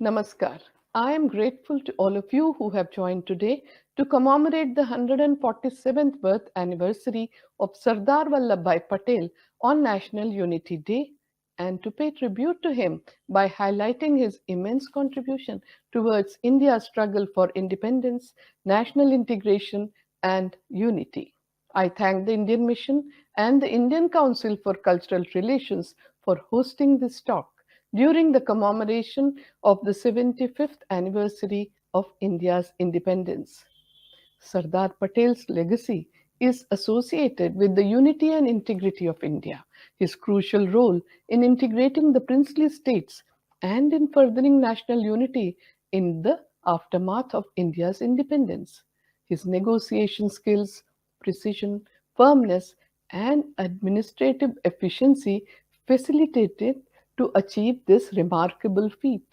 Namaskar. I am grateful to all of you who have joined today to commemorate the 147th birth anniversary of Sardar Vallabhbhai Patel on National Unity Day and to pay tribute to him by highlighting his immense contribution towards India's struggle for independence, national integration, and unity. I thank the Indian Mission and the Indian Council for Cultural Relations for hosting this talk during the commemoration of the 75th anniversary of India's independence. Sardar Patel's legacy is associated with the unity and integrity of India, his crucial role in integrating the princely states and in furthering national unity in the aftermath of India's independence. His negotiation skills, precision, firmness, and administrative efficiency facilitated to achieve this remarkable feat.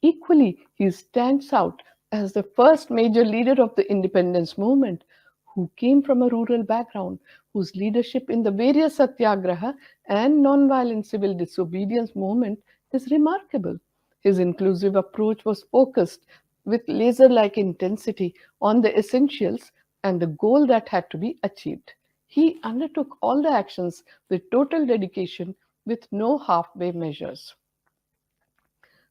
Equally, he stands out as the first major leader of the independence movement who came from a rural background, whose leadership in the various satyagraha and non-violent civil disobedience movement is remarkable. His inclusive approach was focused with laser-like intensity on the essentials and the goal that had to be achieved. He undertook all the actions with total dedication with no halfway measures.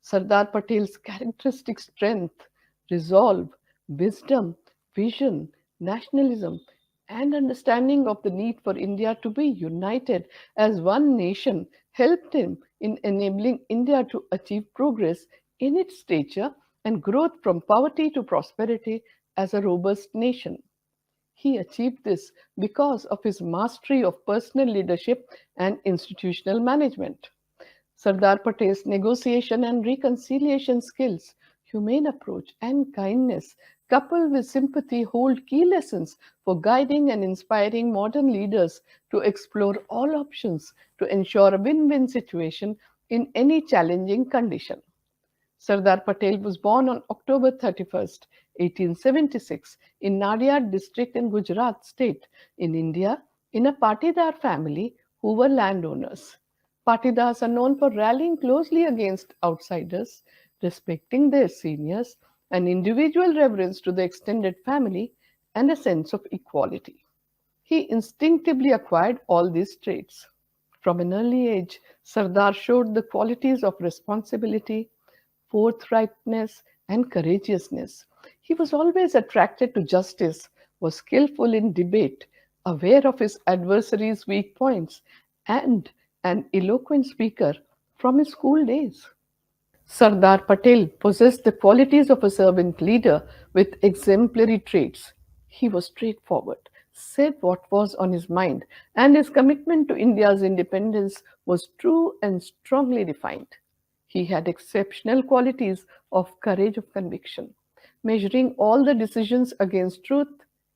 Sardar Patel's characteristic strength, resolve, wisdom, vision, nationalism, and understanding of the need for India to be united as one nation helped him in enabling India to achieve progress in its stature and growth from poverty to prosperity as a robust nation. He achieved this because of his mastery of personal leadership and institutional management. Sardar Patel's negotiation and reconciliation skills, humane approach, and kindness, coupled with sympathy, hold key lessons for guiding and inspiring modern leaders to explore all options to ensure a win win situation in any challenging condition. Sardar Patel was born on October 31st, 1876, in Nadiad district in Gujarat state, in India, in a Patidar family who were landowners. Patidars are known for rallying closely against outsiders, respecting their seniors, an individual reverence to the extended family, and a sense of equality. He instinctively acquired all these traits. From an early age, Sardar showed the qualities of responsibility, forthrightness, and courageousness. He was always attracted to justice, was skillful in debate, aware of his adversaries' weak points, and an eloquent speaker from his school days. Sardar Patel possessed the qualities of a servant leader with exemplary traits. He was straightforward, said what was on his mind, and his commitment to India's independence was true and strongly defined. He had exceptional qualities of courage of conviction, measuring all the decisions against truth,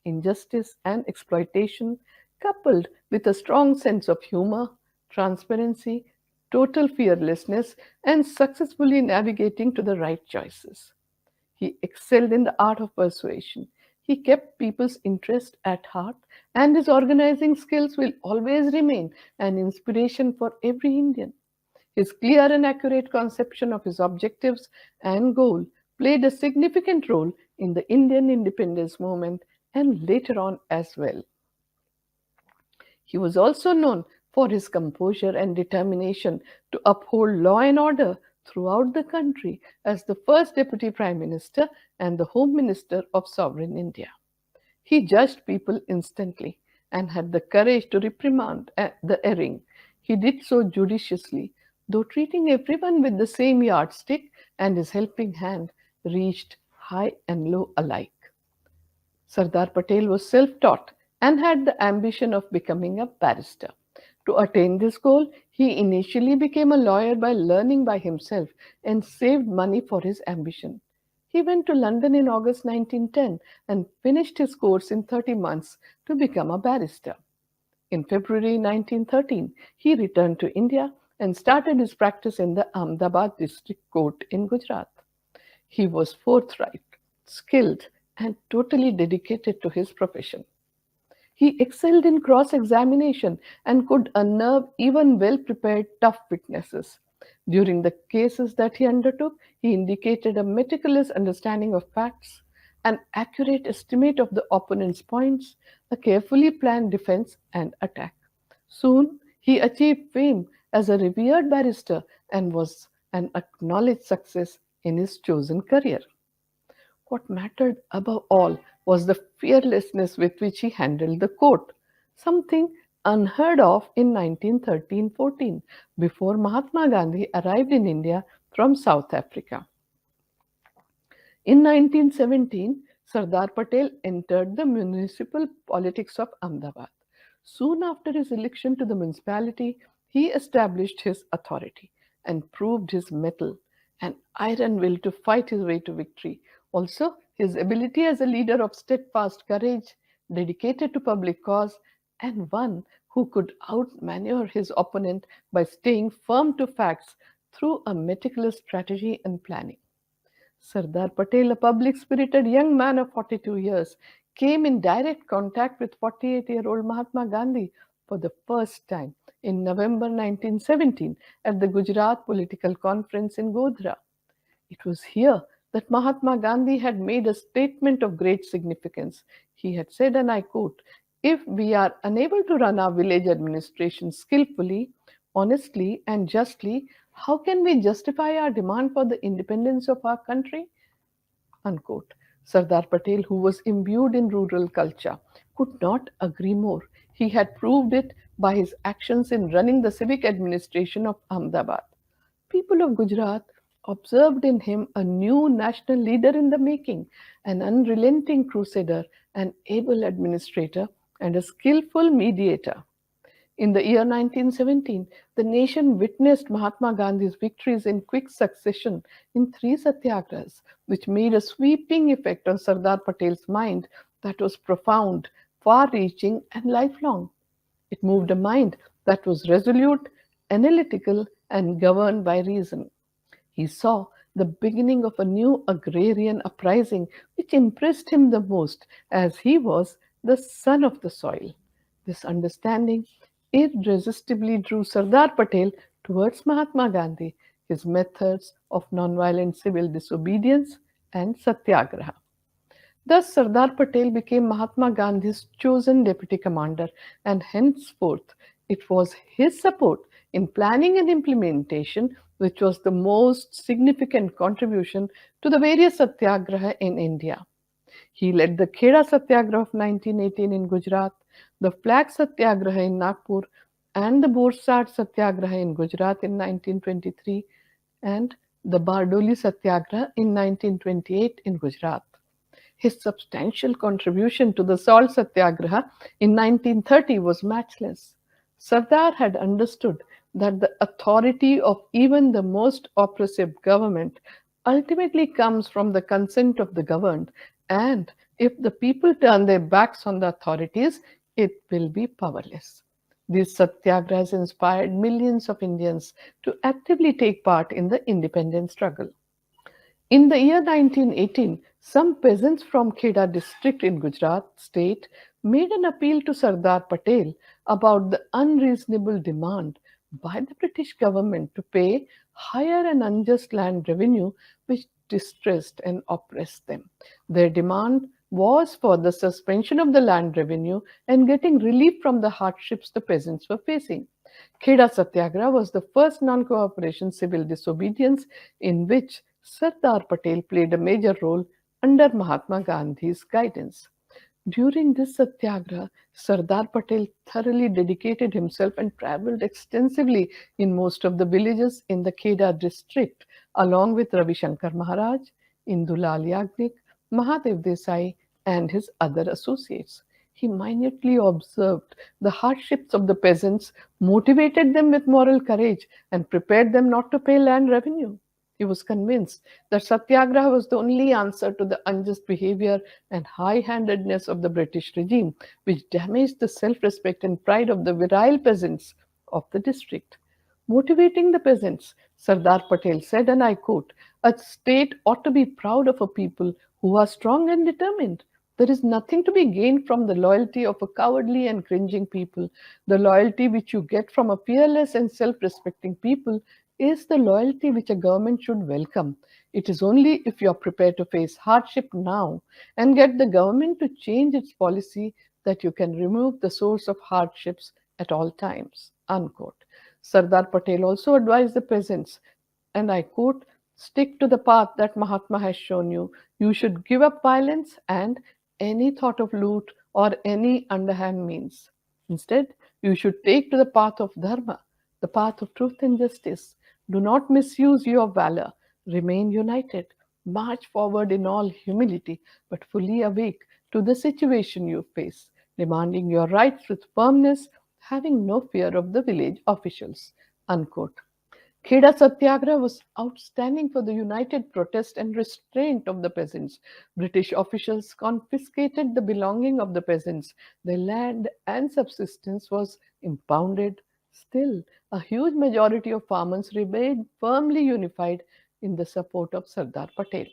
injustice, and exploitation, coupled with a strong sense of humor, transparency, total fearlessness, and successfully navigating to the right choices. He excelled in the art of persuasion. He kept people's interest at heart, and his organizing skills will always remain an inspiration for every Indian. His clear and accurate conception of his objectives and goal played a significant role in the Indian independence movement and later on as well. He was also known for his composure and determination to uphold law and order throughout the country as the first Deputy Prime Minister and the Home Minister of sovereign India. He judged people instantly and had the courage to reprimand the erring. He did so judiciously, though treating everyone with the same yardstick, and his helping hand reached high and low alike. Sardar Patel was self taught and had the ambition of becoming a barrister. To attain this goal, he initially became a lawyer by learning by himself and saved money for his ambition. He went to London in August 1910 and finished his course in 30 months to become a barrister. In February 1913, he returned to India and started his practice in the Ahmedabad district court in Gujarat. He was forthright, skilled, and totally dedicated to his profession. He excelled in cross examination and could unnerve even well prepared, tough witnesses. During the cases that he undertook, he indicated a meticulous understanding of facts, an accurate estimate of the opponent's points, a carefully planned defense and attack. Soon he achieved fame as a revered barrister and was an acknowledged success in his chosen career. What mattered above all was the fearlessness with which he handled the court, something unheard of in 1913-14, before Mahatma Gandhi arrived in India from South Africa. In 1917, Sardar Patel entered the municipal politics of Ahmedabad. Soon after his election to the municipality, he established his authority and proved his mettle, an iron will to fight his way to victory. Also, his ability as a leader of steadfast courage, dedicated to public cause, and one who could outmaneuver his opponent by staying firm to facts through a meticulous strategy and planning. Sardar Patel, a public spirited young man of 42 years, came in direct contact with 48-year-old Mahatma Gandhi for the first time in November 1917 at the Gujarat Political Conference in Godhra. It was here that Mahatma Gandhi had made a statement of great significance. He had said, and I quote, "If we are unable to run our village administration skillfully, honestly, and justly, how can we justify our demand for the independence of our country?" Unquote. Sardar Patel, who was imbued in rural culture, could not agree more. He had proved it by his actions in running the civic administration of Ahmedabad. People of Gujarat observed in him a new national leader in the making, an unrelenting crusader, an able administrator, and a skillful mediator. In the year 1917, the nation witnessed Mahatma Gandhi's victories in quick succession in three satyagrahas, which made a sweeping effect on Sardar Patel's mind that was profound, far reaching, and lifelong. It moved a mind that was resolute, analytical, and governed by reason. He saw the beginning of a new agrarian uprising which impressed him the most, as he was the son of the soil. This understanding irresistibly drew Sardar Patel towards Mahatma Gandhi, his methods of nonviolent civil disobedience and satyagraha. Thus, Sardar Patel became Mahatma Gandhi's chosen deputy commander, and henceforth it was his support in planning and implementation which was the most significant contribution to the various satyagraha in India. He led the Kheda Satyagraha of 1918 in Gujarat, the Flag Satyagraha in Nagpur, and the Borsad Satyagraha in Gujarat in 1923, and the Bardoli Satyagraha in 1928 in Gujarat. His substantial contribution to the salt satyagraha in 1930 was matchless. Sardar had understood that the authority of even the most oppressive government ultimately comes from the consent of the governed, and if the people turn their backs on the authorities, it will be powerless. These satyagrahas inspired millions of Indians to actively take part in the independence struggle. In the year 1918, some peasants from Kheda district in Gujarat state made an appeal to Sardar Patel about the unreasonable demand by the British government to pay higher and unjust land revenue which distressed and oppressed them. Their demand was for the suspension of the land revenue and getting relief from the hardships the peasants were facing. Kheda Satyagraha was the first non-cooperation civil disobedience in which Sardar Patel played a major role under Mahatma Gandhi's guidance. During this satyagraha, Sardar Patel thoroughly dedicated himself and traveled extensively in most of the villages in the Kheda district, along with Ravi Shankar Maharaj, Indulal Yagnik, Mahadev Desai, and his other associates. He minutely observed the hardships of the peasants, motivated them with moral courage, and prepared them not to pay land revenue. He was convinced that Satyagraha was the only answer to the unjust behavior and high handedness of the British regime, which damaged the self respect and pride of the virile peasants of the district. Motivating the peasants, Sardar Patel said, and I quote, "A state ought to be proud of a people who are strong and determined. There is nothing to be gained from the loyalty of a cowardly and cringing people. The loyalty which you get from a fearless and self respecting people is the loyalty which a government should welcome. It is only if you are prepared to face hardship now and get the government to change its policy that you can remove the source of hardships at all times. Unquote. Sardar Patel also advised the peasants, and I quote, stick to the path that Mahatma has shown you. You should give up violence and any thought of loot or any underhand means. Instead, you should take to the path of dharma, the path of truth and justice. Do not misuse your valor. Remain united. March forward in all humility, but fully awake to the situation you face, demanding your rights with firmness, having no fear of the village officials. Unquote. Kheda Satyagraha was outstanding for the united protest and restraint of the peasants. British officials confiscated the belonging of the peasants. Their land and subsistence was impounded. Still, a huge majority of farmers remained firmly unified in the support of Sardar Patel.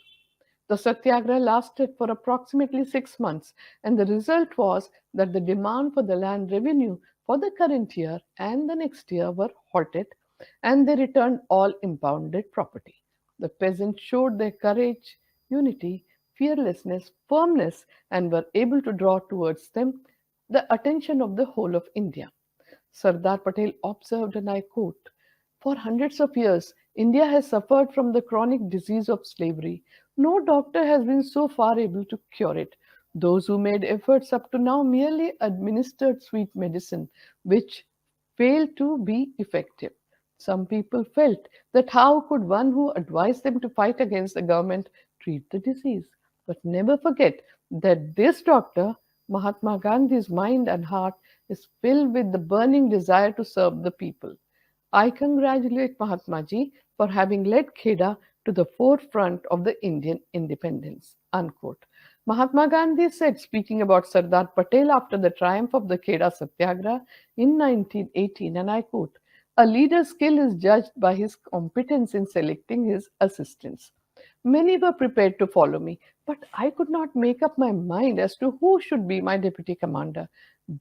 The satyagraha lasted for approximately 6 months, and the result was that the demand for the land revenue for the current year and the next year were halted, and they returned all impounded property. The peasants showed their courage, unity, fearlessness, firmness, and were able to draw towards them the attention of the whole of India. Sardar Patel observed, and I quote, for hundreds of years, India has suffered from the chronic disease of slavery. No doctor has been so far able to cure it. Those who made efforts up to now merely administered sweet medicine, which failed to be effective. Some people felt that how could one who advised them to fight against the government treat the disease? But never forget that this doctor, Mahatma Gandhi's mind and heart, is filled with the burning desire to serve the people. I congratulate Mahatma Ji for having led Kheda to the forefront of the Indian independence. Unquote. Mahatma Gandhi said, speaking about Sardar Patel after the triumph of the Kheda Satyagraha in 1918, and I quote, a leader's skill is judged by his competence in selecting his assistants. Many were prepared to follow me, but I could not make up my mind as to who should be my deputy commander.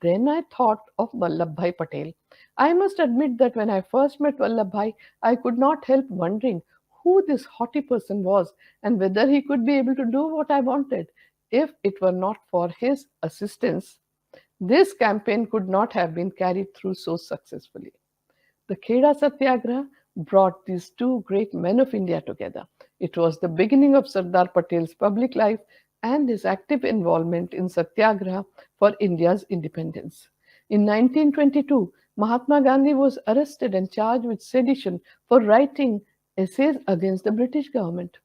Then I thought of Vallabhbhai Patel. I must admit that when I first met Vallabhbhai, I could not help wondering who this haughty person was and whether he could be able to do what I wanted. If it were not for his assistance, this campaign could not have been carried through so successfully. The Kheda Satyagraha brought these two great men of India together. It was the beginning of Sardar Patel's public life and his active involvement in Satyagraha for India's independence. In 1922, Mahatma Gandhi was arrested and charged with sedition for writing essays against the British government.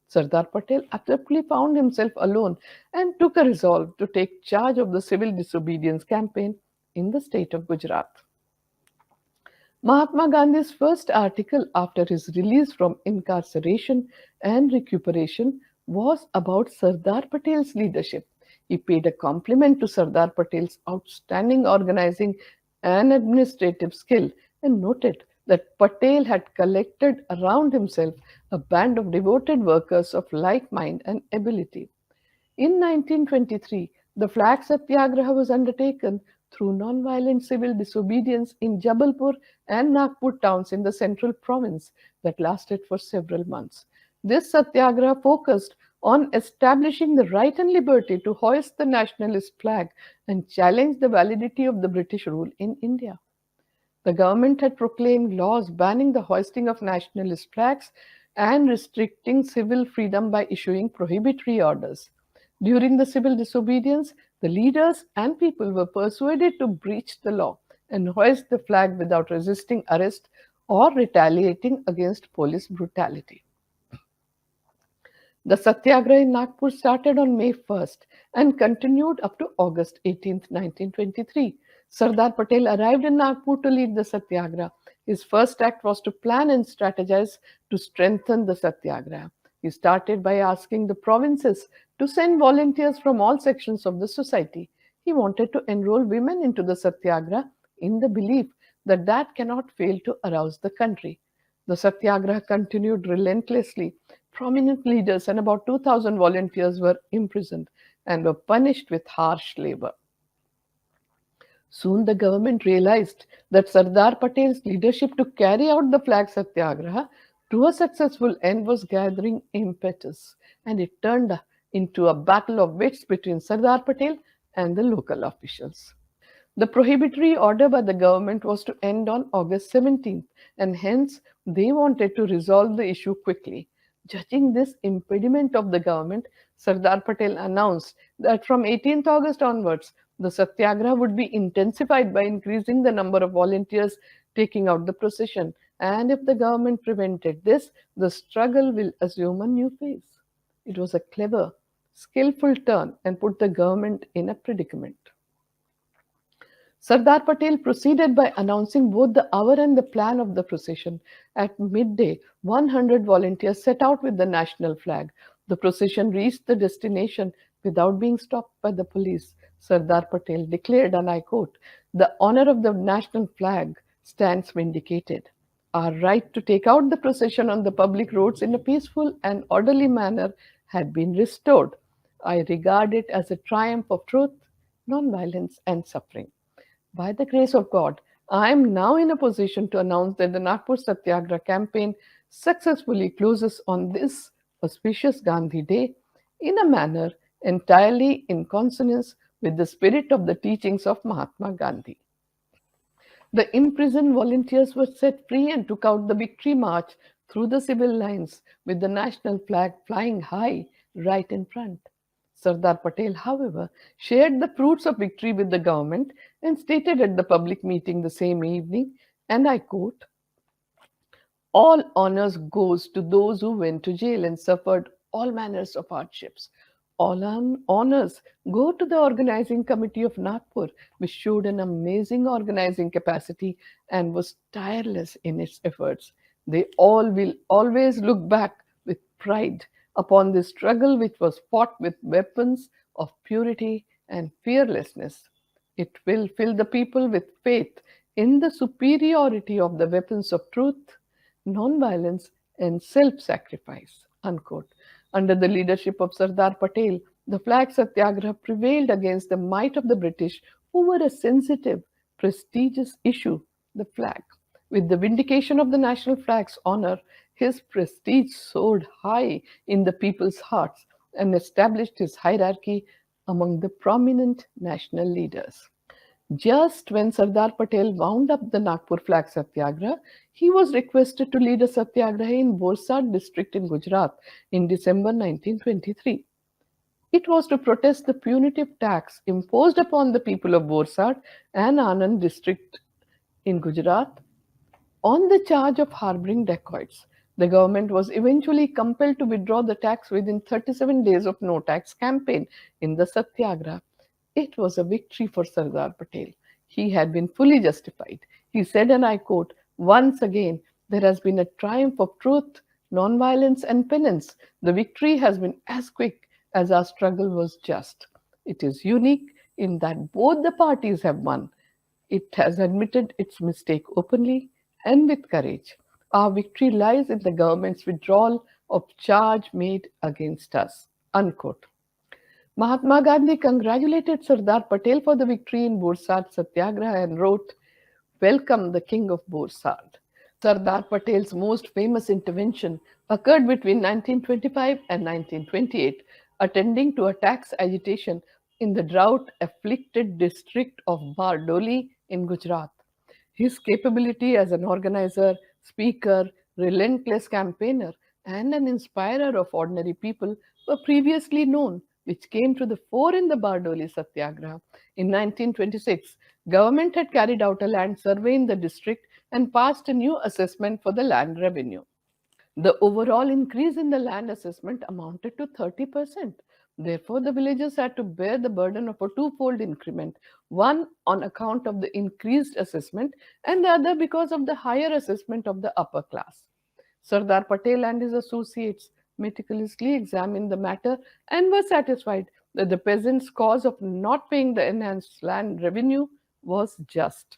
Sardar Patel abruptly found himself alone and took a resolve to take charge of the civil disobedience campaign in the state of Gujarat. Mahatma Gandhi's first article after his release from incarceration and recuperation was about Sardar Patel's leadership. He paid a compliment to Sardar Patel's outstanding organizing and administrative skill and noted that Patel had collected around himself a band of devoted workers of like mind and ability. In 1923, the flag satyagraha was undertaken through non-violent civil disobedience in Jabalpur and Nagpur towns in the central province that lasted for several months. This satyagraha focused on establishing the right and liberty to hoist the nationalist flag and challenge the validity of the British rule in India. The government had proclaimed laws banning the hoisting of nationalist flags and restricting civil freedom by issuing prohibitory orders. During the civil disobedience, the leaders and people were persuaded to breach the law and hoist the flag without resisting arrest or retaliating against police brutality. The Satyagraha in Nagpur started on May 1st and continued up to August 18, 1923. Sardar Patel arrived in Nagpur to lead the Satyagraha. His first act was to plan and strategize to strengthen the Satyagraha. He started by asking the provinces to send volunteers from all sections of the society. He wanted to enroll women into the Satyagraha in the belief that that cannot fail to arouse the country. The Satyagraha continued relentlessly. Prominent leaders and about 2,000 volunteers were imprisoned and were punished with harsh labor. Soon the government realized that Sardar Patel's leadership to carry out the flag satyagraha to a successful end was gathering impetus, and it turned into a battle of wits between Sardar Patel and the local officials. The prohibitory order by the government was to end on August 17th, and hence they wanted to resolve the issue quickly. Judging this impediment of the government, Sardar Patel announced that from 18th August onwards, the satyagraha would be intensified by increasing the number of volunteers taking out the procession. And if the government prevented this, the struggle will assume a new phase. It was a clever, skillful turn and put the government in a predicament. Sardar Patel proceeded by announcing both the hour and the plan of the procession. At midday, 100 volunteers set out with the national flag. The procession reached the destination without being stopped by the police. Sardar Patel declared, and I quote, "The honor of the national flag stands vindicated. Our right to take out the procession on the public roads in a peaceful and orderly manner had been restored. I regard it as a triumph of truth, non-violence, and suffering. By the grace of God, I am now in a position to announce that the Nagpur Satyagraha campaign successfully closes on this auspicious Gandhi Day in a manner entirely in consonance with the spirit of the teachings of Mahatma Gandhi." The imprisoned volunteers were set free and took out the victory march through the civil lines with the national flag flying high right in front. Sardar Patel, however, shared the fruits of victory with the government and stated at the public meeting the same evening, and I quote, "All honors goes to those who went to jail and suffered all manners of hardships. All honors go to the organizing committee of Nagpur, which showed an amazing organizing capacity and was tireless in its efforts. They all will always look back with pride upon this struggle which was fought with weapons of purity and fearlessness. It will fill the people with faith in the superiority of the weapons of truth, non-violence, and self-sacrifice." Unquote. Under the leadership of Sardar Patel, the flag satyagraha prevailed against the might of the British over a sensitive, prestigious issue, the flag. With the vindication of the national flag's honor, his prestige soared high in the people's hearts and established his hierarchy among the prominent national leaders. Just when Sardar Patel wound up the Nagpur flag satyagraha, he was requested to lead a satyagraha in Borsad district in Gujarat in December 1923. It was to protest the punitive tax imposed upon the people of Borsad and Anand district in Gujarat on the charge of harboring dacoits. The government was eventually compelled to withdraw the tax within 37 days of no tax campaign in the Satyagraha. It was a victory for Sardar Patel. He had been fully justified. He said, and I quote, "Once again, there has been a triumph of truth, non-violence, and penance. The victory has been as quick as our struggle was just. It is unique in that both the parties have won. It has admitted its mistake openly and with courage. Our victory lies in the government's withdrawal of charge made against us." Unquote. Mahatma Gandhi congratulated Sardar Patel for the victory in Borsad Satyagraha and wrote, "Welcome the King of Borsad." Sardar Patel's most famous intervention occurred between 1925 and 1928, attending to a tax agitation in the drought-afflicted district of Bardoli in Gujarat. His capability as an organizer, speaker, relentless campaigner, and an inspirer of ordinary people were previously known, which came to the fore in the Bardoli Satyagraha. In 1926, government had carried out a land survey in the district and passed a new assessment for the land revenue. The overall increase in the land assessment amounted to 30%. Therefore, the villagers had to bear the burden of a twofold increment, one on account of the increased assessment and the other because of the higher assessment of the upper class. Sardar Patel and his associates meticulously examined the matter and were satisfied that the peasants' cause of not paying the enhanced land revenue was just.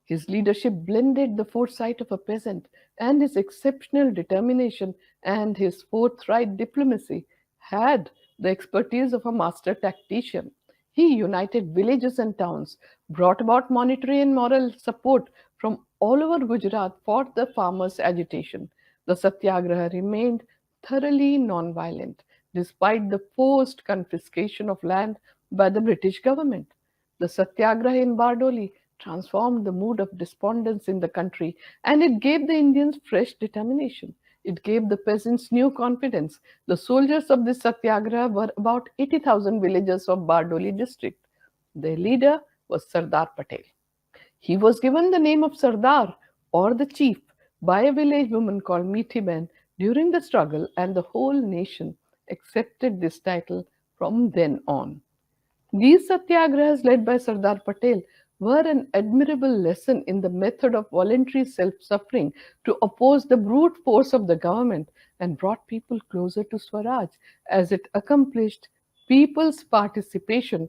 His leadership blended the foresight of a peasant and his exceptional determination, and his forthright diplomacy had the expertise of a master tactician. He united villages and towns, brought about monetary and moral support from all over Gujarat for the farmers' agitation. The Satyagraha remained thoroughly non-violent, despite the forced confiscation of land by the British government. The Satyagraha in Bardoli transformed the mood of despondence in the country, and it gave the Indians fresh determination. It gave the peasants new confidence. The soldiers of this Satyagraha were about 80,000 villagers of Bardoli district. Their leader was Sardar Patel. He was given the name of Sardar or the chief by a village woman called Mithiben during the struggle, and the whole nation accepted this title from then on. These satyagrahas led by Sardar Patel were an admirable lesson in the method of voluntary self-suffering to oppose the brute force of the government, and brought people closer to Swaraj as it accomplished people's participation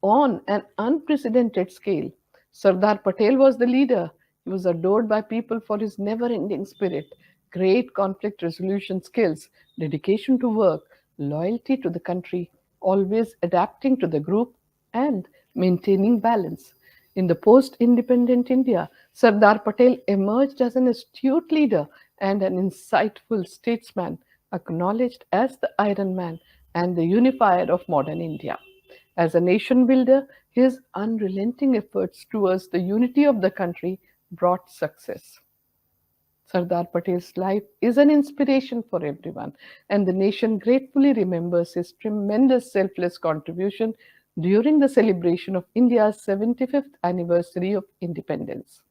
on an unprecedented scale. Sardar Patel was the leader. He was adored by people for his never ending spirit, great conflict resolution skills, dedication to work, loyalty to the country, always adapting to the group, and maintaining balance. In the post independent India, Sardar Patel emerged as an astute leader and an insightful statesman, acknowledged as the Iron Man and the unifier of modern India. As a nation builder, his unrelenting efforts towards the unity of the country brought success. Sardar Patel's life is an inspiration for everyone, and the nation gratefully remembers his tremendous selfless contribution during the celebration of India's 75th anniversary of independence.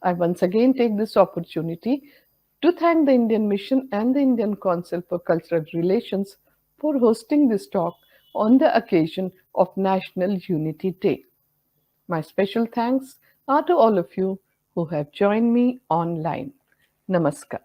I once again take this opportunity to thank the Indian Mission and the Indian Council for Cultural Relations for hosting this talk on the occasion of National Unity Day. My special thanks are to all of you who have joined me online. Namaskar.